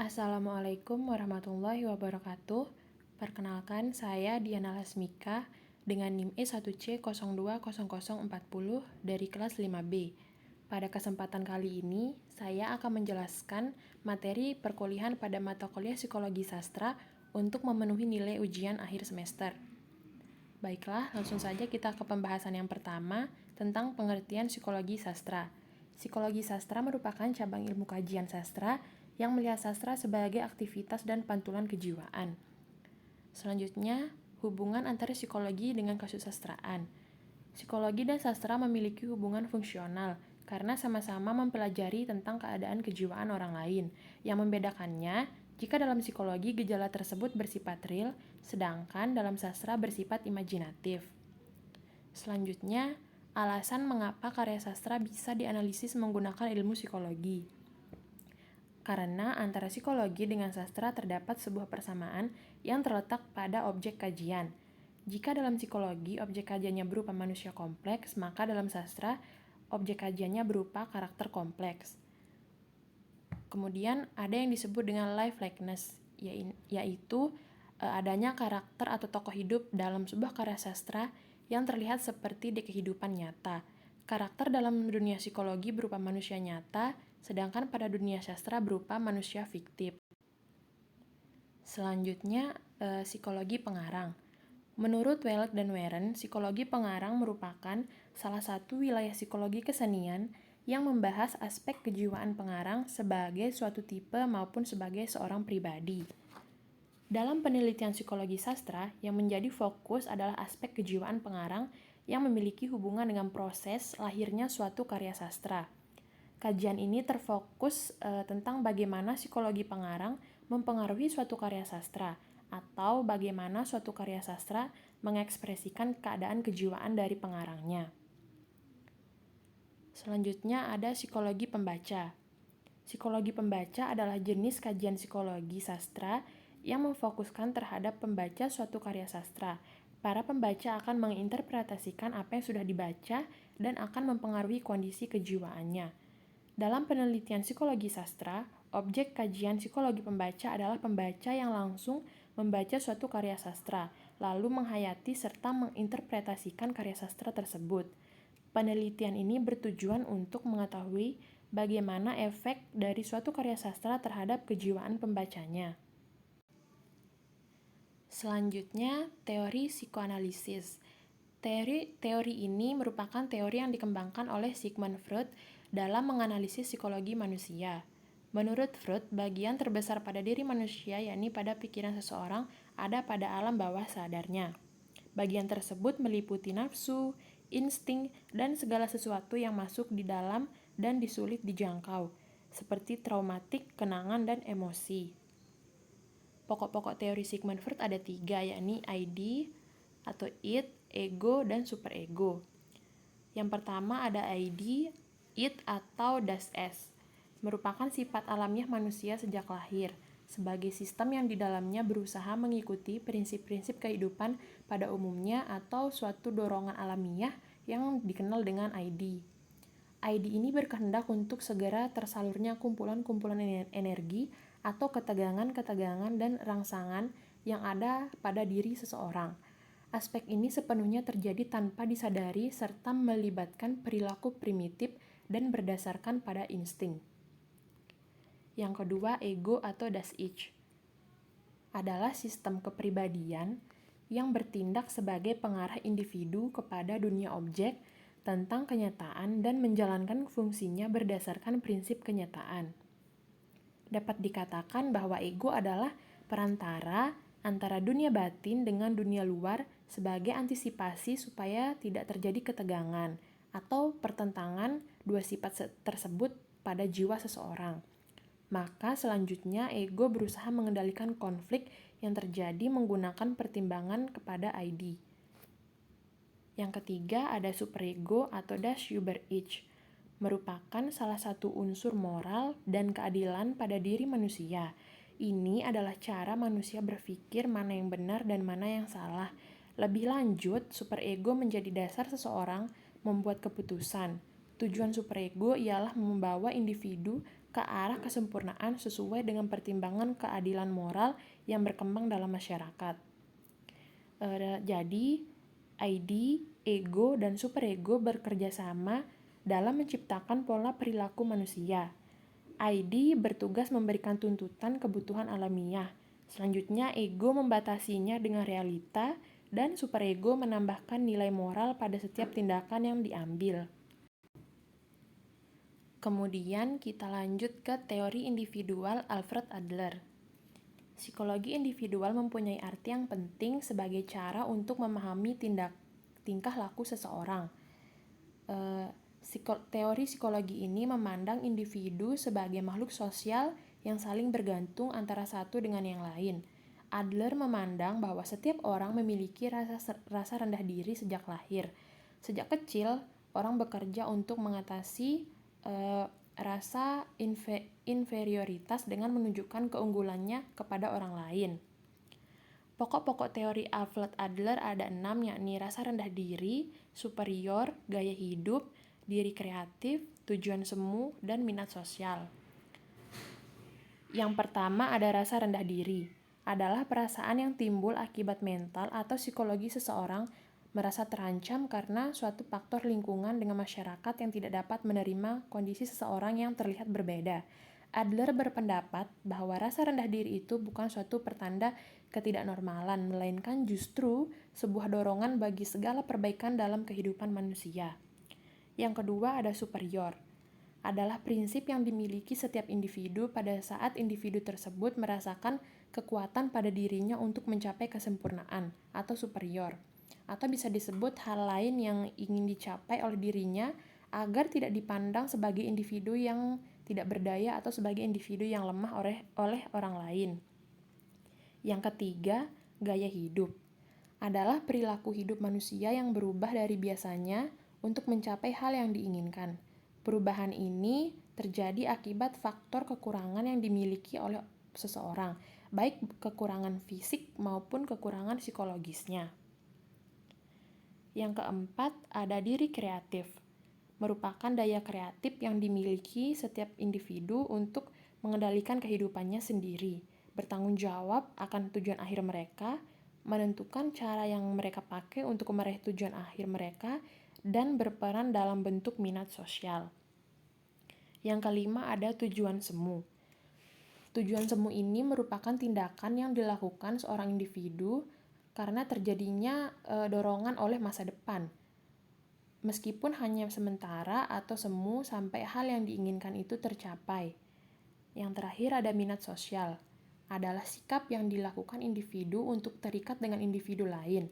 Assalamualaikum warahmatullahi wabarakatuh. Perkenalkan, saya Diana Lasmika dengan NIM E1C020040 dari kelas 5B. Pada kesempatan kali ini, saya akan menjelaskan materi perkuliahan pada mata kuliah Psikologi Sastra untuk memenuhi nilai ujian akhir semester. Baiklah, langsung saja kita ke pembahasan yang pertama tentang pengertian psikologi sastra. Psikologi sastra merupakan cabang ilmu kajian sastra yang melihat sastra sebagai aktivitas dan pantulan kejiwaan. Selanjutnya, hubungan antara psikologi dengan kesusastraan. Psikologi dan sastra memiliki hubungan fungsional karena sama-sama mempelajari tentang keadaan kejiwaan orang lain. Yang membedakannya, jika dalam psikologi gejala tersebut bersifat real, sedangkan dalam sastra bersifat imajinatif. Selanjutnya, alasan mengapa karya sastra bisa dianalisis menggunakan ilmu psikologi. Karena antara psikologi dengan sastra terdapat sebuah persamaan yang terletak pada objek kajian. Jika dalam psikologi objek kajiannya berupa manusia kompleks, maka dalam sastra objek kajiannya berupa karakter kompleks. Kemudian ada yang disebut dengan life-likeness, yaitu adanya karakter atau tokoh hidup dalam sebuah karya sastra yang terlihat seperti di kehidupan nyata. Karakter dalam dunia psikologi berupa manusia nyata, sedangkan pada dunia sastra berupa manusia fiktif. Selanjutnya, psikologi pengarang. Menurut Welk dan Warren, psikologi pengarang merupakan salah satu wilayah psikologi kesenian yang membahas aspek kejiwaan pengarang sebagai suatu tipe maupun sebagai seorang pribadi. Dalam penelitian psikologi sastra, yang menjadi fokus adalah aspek kejiwaan pengarang yang memiliki hubungan dengan proses lahirnya suatu karya sastra. Kajian ini terfokus tentang bagaimana psikologi pengarang mempengaruhi suatu karya sastra, atau bagaimana suatu karya sastra mengekspresikan keadaan kejiwaan dari pengarangnya. Selanjutnya ada psikologi pembaca. Psikologi pembaca adalah jenis kajian psikologi sastra yang memfokuskan terhadap pembaca suatu karya sastra. Para pembaca akan menginterpretasikan apa yang sudah dibaca dan akan mempengaruhi kondisi kejiwaannya. Dalam penelitian psikologi sastra, objek kajian psikologi pembaca adalah pembaca yang langsung membaca suatu karya sastra, lalu menghayati serta menginterpretasikan karya sastra tersebut. Penelitian ini bertujuan untuk mengetahui bagaimana efek dari suatu karya sastra terhadap kejiwaan pembacanya. Selanjutnya, teori psikoanalisis. Teori ini merupakan teori yang dikembangkan oleh Sigmund Freud dalam menganalisis psikologi manusia. Menurut Freud, bagian terbesar pada diri manusia, yakni pada pikiran seseorang, ada pada alam bawah sadarnya. Bagian tersebut meliputi nafsu, insting, dan segala sesuatu yang masuk di dalam dan disulit dijangkau, seperti traumatik, kenangan, dan emosi. Pokok-pokok teori Sigmund Freud ada 3, yakni ID atau id, ego, dan superego. Yang pertama ada ID, id atau das es, merupakan sifat alamiah manusia sejak lahir, sebagai sistem yang di dalamnya berusaha mengikuti prinsip-prinsip kehidupan pada umumnya atau suatu dorongan alamiah yang dikenal dengan ID. ID ini berkehendak untuk segera tersalurnya kumpulan-kumpulan energi atau ketegangan-ketegangan dan rangsangan yang ada pada diri seseorang. Aspek ini sepenuhnya terjadi tanpa disadari serta melibatkan perilaku primitif dan berdasarkan pada insting. Yang kedua, ego atau das Ich adalah sistem kepribadian yang bertindak sebagai pengarah individu kepada dunia objek tentang kenyataan dan menjalankan fungsinya berdasarkan prinsip kenyataan. Dapat dikatakan bahwa ego adalah perantara antara dunia batin dengan dunia luar sebagai antisipasi supaya tidak terjadi ketegangan atau pertentangan dua sifat tersebut pada jiwa seseorang. Maka selanjutnya ego berusaha mengendalikan konflik yang terjadi menggunakan pertimbangan kepada ID. Yang ketiga ada superego atau das Über-Ich, merupakan salah satu unsur moral dan keadilan pada diri manusia. Ini adalah cara manusia berpikir mana yang benar dan mana yang salah. Lebih lanjut, superego menjadi dasar seseorang membuat keputusan. Tujuan superego ialah membawa individu ke arah kesempurnaan sesuai dengan pertimbangan keadilan moral yang berkembang dalam masyarakat. Jadi, ID, ego, dan superego bekerja sama dalam menciptakan pola perilaku manusia. ID bertugas memberikan tuntutan kebutuhan alamiah. Selanjutnya, ego membatasinya dengan realita, dan superego menambahkan nilai moral pada setiap tindakan yang diambil. Kemudian kita lanjut ke teori individual Alfred Adler. Psikologi individual mempunyai arti yang penting sebagai cara untuk memahami tingkah laku seseorang. Teori psikologi ini memandang individu sebagai makhluk sosial yang saling bergantung antara satu dengan yang lain. Adler memandang bahwa setiap orang memiliki rasa rendah diri sejak lahir. Sejak kecil, orang bekerja untuk mengatasi rasa inferioritas dengan menunjukkan keunggulannya kepada orang lain. Pokok-pokok teori Alfred Adler ada 6, yakni rasa rendah diri, superior, gaya hidup, diri kreatif, tujuan semu, dan minat sosial. Yang pertama ada rasa rendah diri. Adalah perasaan yang timbul akibat mental atau psikologi seseorang merasa terancam karena suatu faktor lingkungan dengan masyarakat yang tidak dapat menerima kondisi seseorang yang terlihat berbeda. Adler berpendapat bahwa rasa rendah diri itu bukan suatu pertanda ketidaknormalan, melainkan justru sebuah dorongan bagi segala perbaikan dalam kehidupan manusia. Yang kedua ada superior. Adalah prinsip yang dimiliki setiap individu pada saat individu tersebut merasakan kekuatan pada dirinya untuk mencapai kesempurnaan atau superior. Atau bisa disebut hal lain yang ingin dicapai oleh dirinya agar tidak dipandang sebagai individu yang tidak berdaya atau sebagai individu yang lemah oleh orang lain. Yang ketiga, gaya hidup. Adalah perilaku hidup manusia yang berubah dari biasanya untuk mencapai hal yang diinginkan. Perubahan ini terjadi akibat faktor kekurangan yang dimiliki oleh seseorang, baik kekurangan fisik maupun kekurangan psikologisnya. Yang keempat, ada diri kreatif. Merupakan daya kreatif yang dimiliki setiap individu untuk mengendalikan kehidupannya sendiri, bertanggung jawab akan tujuan akhir mereka, menentukan cara yang mereka pakai untuk meraih tujuan akhir mereka, dan berperan dalam bentuk minat sosial. Yang kelima ada tujuan semu. Tujuan semu ini merupakan tindakan yang dilakukan seorang individu karena terjadinya dorongan oleh masa depan. Meskipun hanya sementara atau semu sampai hal yang diinginkan itu tercapai. Yang terakhir ada minat sosial. Adalah sikap yang dilakukan individu untuk terikat dengan individu lain,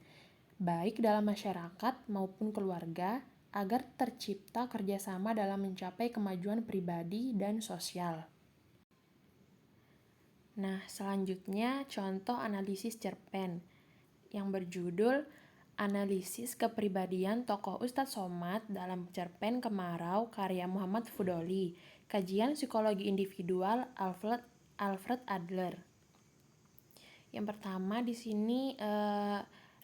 baik dalam masyarakat maupun keluarga, agar tercipta kerjasama dalam mencapai kemajuan pribadi dan sosial. Nah, selanjutnya contoh analisis cerpen yang berjudul Analisis Kepribadian Tokoh Ustadz Somad dalam cerpen Kemarau karya Muhammad Fudoli, kajian psikologi individual Alfred Adler. Yang pertama di sini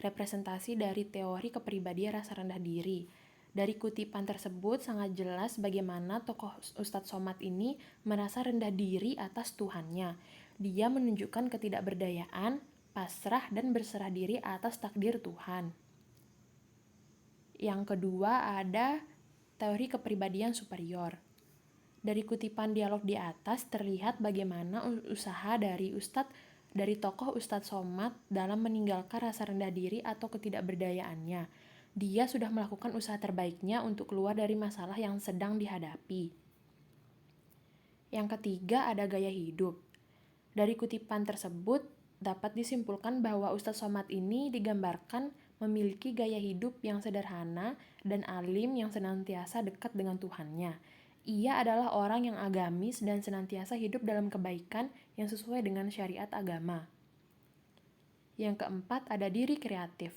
representasi dari teori kepribadian rasa rendah diri. Dari kutipan tersebut sangat jelas bagaimana tokoh Ustadz Somad ini merasa rendah diri atas Tuhannya. Dia menunjukkan ketidakberdayaan, pasrah, dan berserah diri atas takdir Tuhan. Yang kedua ada teori kepribadian superior. Dari kutipan dialog di atas terlihat bagaimana usaha dari tokoh Ustadz Somad dalam meninggalkan rasa rendah diri atau ketidakberdayaannya. Dia sudah melakukan usaha terbaiknya untuk keluar dari masalah yang sedang dihadapi. Yang ketiga ada gaya hidup. Dari kutipan tersebut dapat disimpulkan bahwa Ustadz Somad ini digambarkan memiliki gaya hidup yang sederhana dan alim yang senantiasa dekat dengan Tuhannya. Ia adalah orang yang agamis dan senantiasa hidup dalam kebaikan yang sesuai dengan syariat agama. Yang keempat ada diri kreatif.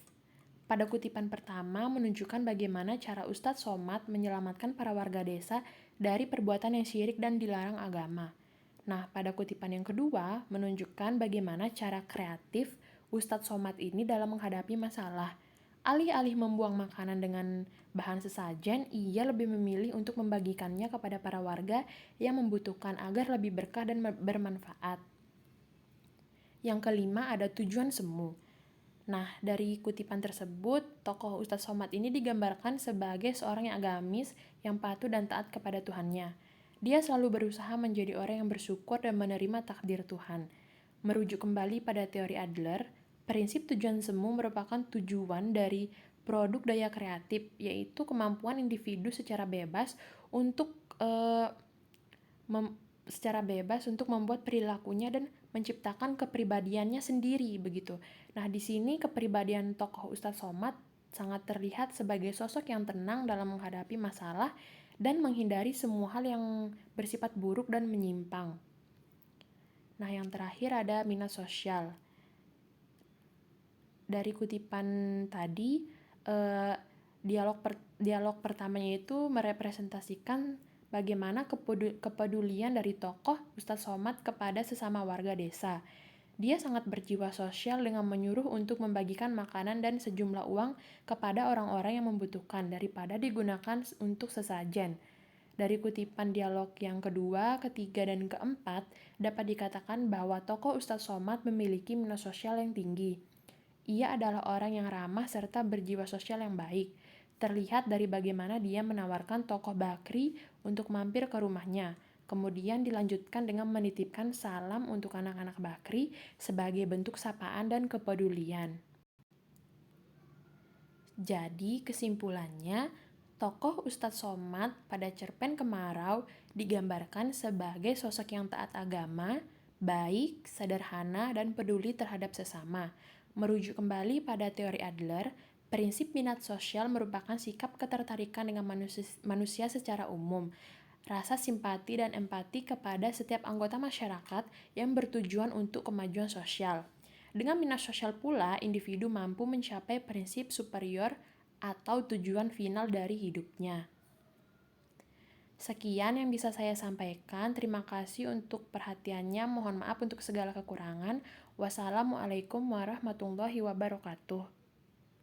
Pada kutipan pertama menunjukkan bagaimana cara Ustadz Somad menyelamatkan para warga desa dari perbuatan yang syirik dan dilarang agama. Nah, pada kutipan yang kedua menunjukkan bagaimana cara kreatif Ustadz Somad ini dalam menghadapi masalah. Alih-alih membuang makanan dengan bahan sesajen, ia lebih memilih untuk membagikannya kepada para warga yang membutuhkan agar lebih berkah dan bermanfaat. Yang kelima ada tujuan semu. Nah, dari kutipan tersebut, tokoh Ustadz Somad ini digambarkan sebagai seorang yang agamis, yang patuh dan taat kepada Tuhannya. Dia selalu berusaha menjadi orang yang bersyukur dan menerima takdir Tuhan. Merujuk kembali pada teori Adler, prinsip tujuan semu merupakan tujuan dari produk daya kreatif, yaitu kemampuan individu secara bebas untuk membuat perilakunya dan menciptakan kepribadiannya sendiri begitu. Nah, di sini kepribadian tokoh Ustadz Somad sangat terlihat sebagai sosok yang tenang dalam menghadapi masalah dan menghindari semua hal yang bersifat buruk dan menyimpang. Nah, yang terakhir ada minat sosial. Dari kutipan tadi, dialog pertamanya itu merepresentasikan bagaimana kepedulian dari tokoh Ustadz Somad kepada sesama warga desa. Dia sangat berjiwa sosial dengan menyuruh untuk membagikan makanan dan sejumlah uang kepada orang-orang yang membutuhkan daripada digunakan untuk sesajen. Dari kutipan dialog yang kedua, ketiga, dan keempat, dapat dikatakan bahwa tokoh Ustadz Somad memiliki minat sosial yang tinggi. Ia adalah orang yang ramah serta berjiwa sosial yang baik. Terlihat dari bagaimana dia menawarkan tokoh Bakri untuk mampir ke rumahnya. Kemudian dilanjutkan dengan menitipkan salam untuk anak-anak Bakri sebagai bentuk sapaan dan kepedulian. Jadi kesimpulannya, tokoh Ustadz Somad pada cerpen Kemarau digambarkan sebagai sosok yang taat agama, baik, sederhana, dan peduli terhadap sesama. Merujuk kembali pada teori Adler, prinsip minat sosial merupakan sikap ketertarikan dengan manusia secara umum, rasa simpati dan empati kepada setiap anggota masyarakat yang bertujuan untuk kemajuan sosial. Dengan minat sosial pula, individu mampu mencapai prinsip superior atau tujuan final dari hidupnya. Sekian yang bisa saya sampaikan. Terima kasih untuk perhatiannya. Mohon maaf untuk segala kekurangan. Wassalamualaikum warahmatullahi wabarakatuh.